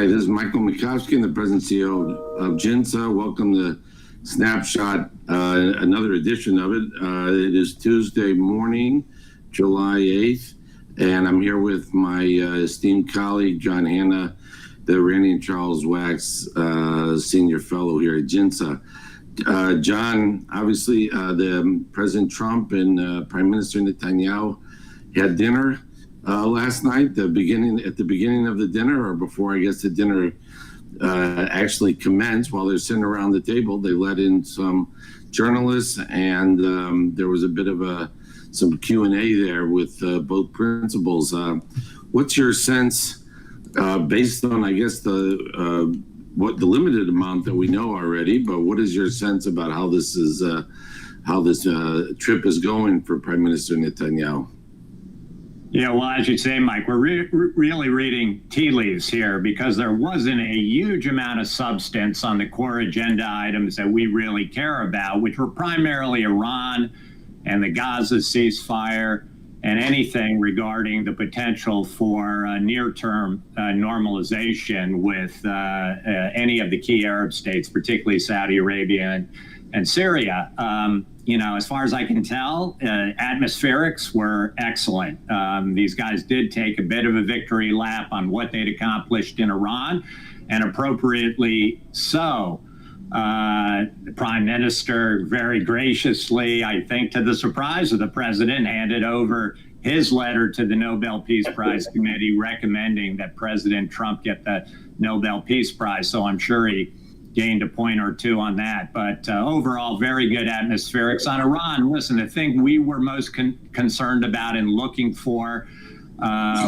Hi, this is Michael Makovsky, the President CEO of JINSA. Welcome to Snapshot, another edition of it. It is Tuesday morning, July 8th, and I'm here with my esteemed colleague, John Hanna, the Randi and Charles Wax Senior Fellow here at JINSA. John, obviously, the President Trump and Prime Minister Netanyahu had dinner last night, at the beginning of the dinner, or before, I guess, the dinner actually commenced. While they're sitting around the table, they let in some journalists, and there was a bit of some Q&A there with both principals. What's your sense, based on, I guess, the limited amount that we know already, but what is your sense about how this trip is going for Prime Minister Netanyahu? Yeah, well, as you say, Mike, we're really reading tea leaves here, because there wasn't a huge amount of substance on the core agenda items that we really care about, which were primarily Iran and the Gaza ceasefire and anything regarding the potential for near-term normalization with any of the key Arab states, particularly Saudi Arabia and Syria. As far as I can tell, atmospherics were excellent. These guys did take a bit of a victory lap on what they'd accomplished in Iran, and appropriately so. The Prime Minister very graciously, I think to the surprise of the President, handed over his letter to the Nobel Peace Prize Committee recommending that President Trump get the Nobel Peace Prize. So I'm sure he gained a point or two on that. But overall, very good atmospherics. On Iran, listen, the thing we were most concerned about and looking for,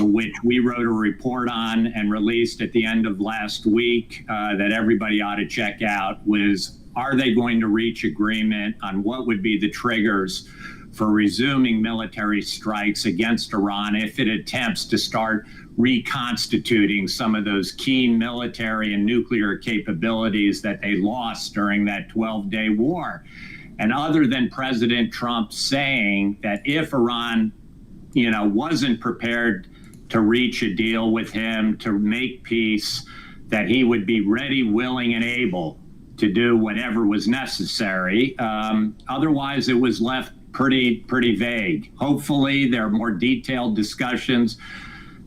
which we wrote a report on and released at the end of last week, that everybody ought to check out, was, are they going to reach agreement on what would be the triggers for resuming military strikes against Iran if it attempts to start reconstituting some of those key military and nuclear capabilities that they lost during that 12-day war. And other than President Trump saying that if Iran, wasn't prepared to reach a deal with him to make peace, that he would be ready, willing, and able to do whatever was necessary. Otherwise, it was left pretty vague. Hopefully, there are more detailed discussions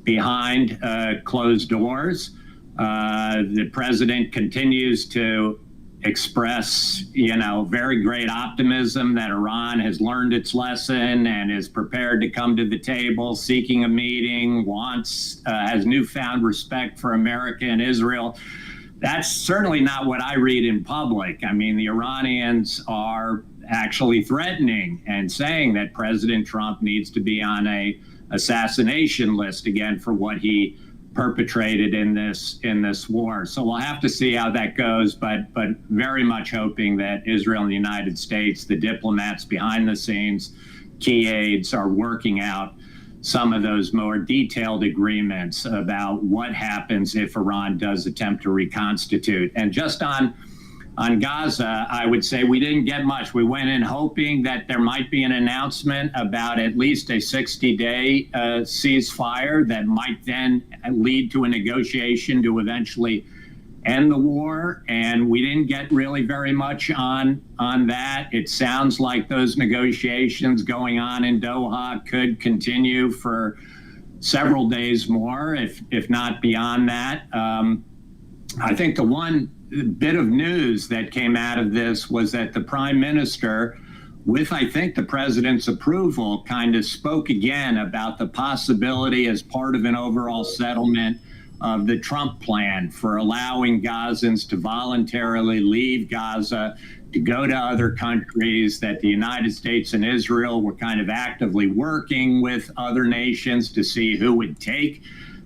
behind closed doors. The president continues to express, very great optimism that Iran has learned its lesson and is prepared to come to the table, seeking a meeting, has newfound respect for America and Israel. That's certainly not what I read in public. I mean, the Iranians are actually threatening and saying that President Trump needs to be on a assassination list again for what he perpetrated in this war. So we'll have to see how that goes, but very much hoping that Israel and the United States, the diplomats behind the scenes, key aides, are working out some of those more detailed agreements about what happens if Iran does attempt to reconstitute. And just on Gaza, I would say we didn't get much. We went in hoping that there might be an announcement about at least a 60-day ceasefire that might then lead to a negotiation to eventually end the war. And we didn't get really very much on that. It sounds like those negotiations going on in Doha could continue for several days more, if not beyond that. I think the one bit of news that came out of this was that the Prime Minister, with, I think, the President's approval, kind of spoke again about the possibility as part of an overall settlement of the Trump plan for allowing Gazans to voluntarily leave Gaza, to go to other countries, that the United States and Israel were kind of actively working with other nations to see who would take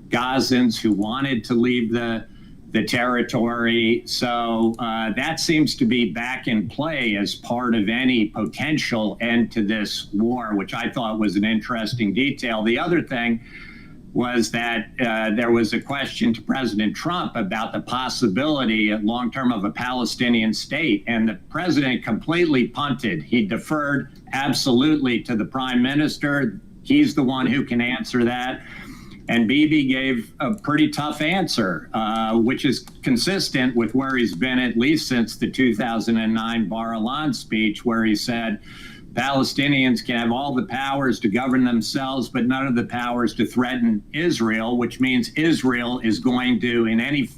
Gazans who wanted to leave the territory. So that seems to be back in play as part of any potential end to this war, which I thought was an interesting detail. The other thing was that there was a question to President Trump about the possibility long-term of a Palestinian state, and the president completely punted. He deferred absolutely to the Prime Minister. He's the one who can answer that. And Bibi gave a pretty tough answer, which is consistent with where he's been at least since the 2009 Bar-Ilan speech, where he said Palestinians can have all the powers to govern themselves, but none of the powers to threaten Israel, which means Israel is going to, in any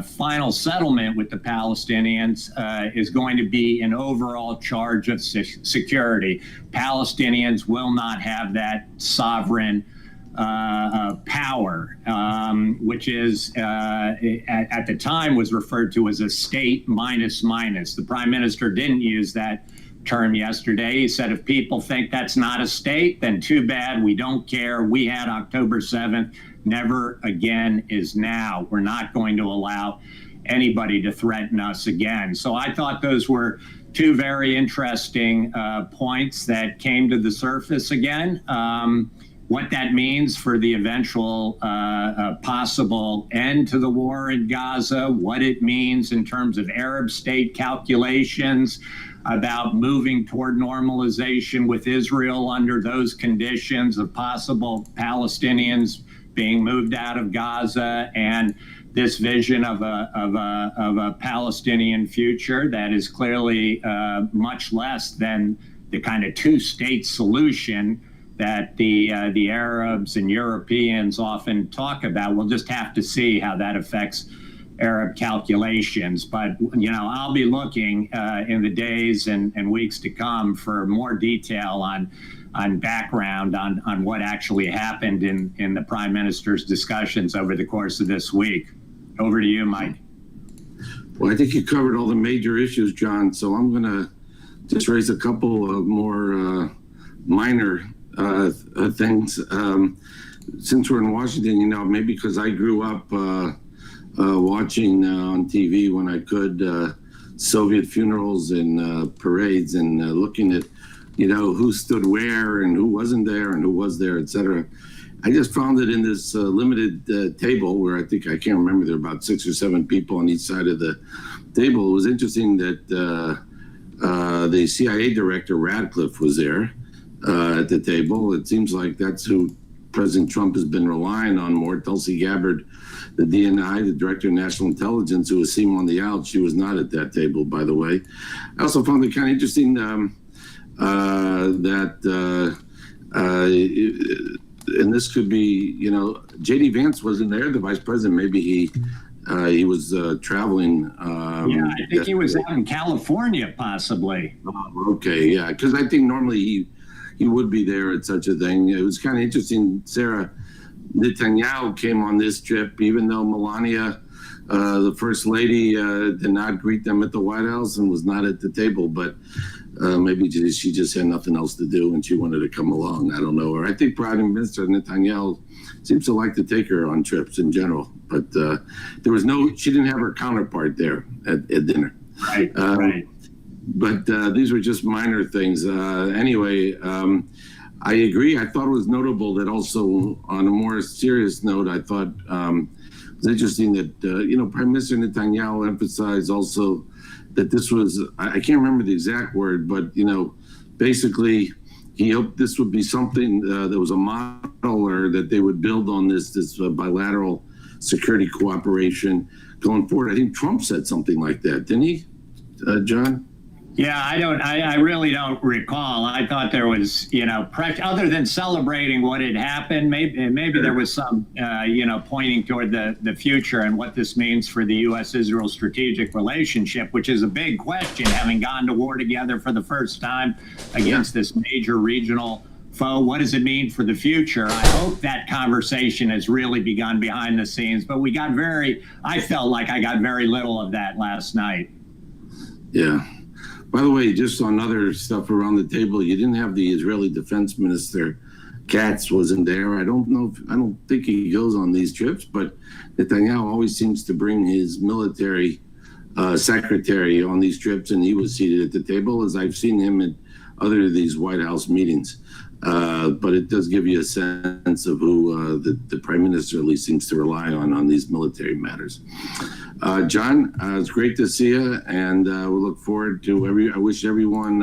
final settlement with the Palestinians, is going to be in overall charge of security. Palestinians will not have that sovereign power, which is at the time was referred to as a state minus. The prime minister didn't use that term yesterday. He said, if people think that's not a state, then too bad. We don't care. We had October 7th. Never again is now. We're not going to allow anybody to threaten us again. So I thought those were two very interesting points that came to the surface again. What that means for the eventual possible end to the war in Gaza, what it means in terms of Arab state calculations about moving toward normalization with Israel under those conditions of possible Palestinians being moved out of Gaza, and this vision of a Palestinian future that is clearly much less than the kind of two-state solution that the Arabs and Europeans often talk about. We'll just have to see how that affects Arab calculations. But, you know, I'll be looking in the days and weeks to come for more detail on background on what actually happened in the Prime Minister's discussions over the course of this week. Over to you, Mike. Well, I think you covered all the major issues, John, so I'm going to just raise a couple of more minor things. Since we're in Washington, you know, maybe because I grew up watching on TV when I could Soviet funerals and parades and looking at, you know, who stood where and who wasn't there and who was there, et cetera. I just found it in this limited table where I can't remember, there were about 6 or 7 people on each side of the table. It was interesting that the CIA director Radcliffe was there at the table. It seems like that's who President Trump has been relying on more. Tulsi Gabbard, the DNI, the Director of National Intelligence, who was seen on the out. She was not at that table, by the way. I also found it kind of interesting that and this could be, you know, J.D. Vance wasn't there, the vice president. Maybe he was traveling. Yeah, I think he was out in California, possibly. Okay, yeah, because I think normally he would be there at such a thing. It was kind of interesting. Sarah, Netanyahu came on this trip, even though Melania, the first lady, did not greet them at the White House and was not at the table, but maybe she just had nothing else to do and she wanted to come along. I don't know. Or I think Prime Minister Netanyahu seems to like to take her on trips in general, but she didn't have her counterpart there at dinner. Right, right. But these were just minor things. Anyway, I agree. I thought it was notable that also, on a more serious note, I thought it was interesting that, you know, Prime Minister Netanyahu emphasized also that this was, I can't remember the exact word, but, you know, basically he hoped this would be something that was a model, or that they would build on this bilateral security cooperation going forward. I think Trump said something like that, didn't he, John? Yeah, I really don't recall. I thought there was, you know, other than celebrating what had happened, maybe there was some, you know, pointing toward the future and what this means for the U.S.-Israel strategic relationship, which is a big question, having gone to war together for the first time against this major regional foe. What does it mean for the future? I hope that conversation has really begun behind the scenes, but I felt like I got very little of that last night. Yeah. By the way, just on other stuff around the table, you didn't have the Israeli Defense Minister. Katz wasn't there. I don't think he goes on these trips, but Netanyahu always seems to bring his military secretary on these trips, and he was seated at the table, as I've seen him at other of these White House meetings. But it does give you a sense of who the Prime Minister at least seems to rely on these military matters. John, it's great to see you, and we look forward to I wish everyone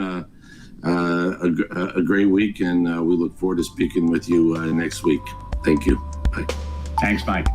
a great week, and we look forward to speaking with you next week. Thank you. Bye. Thanks, Mike.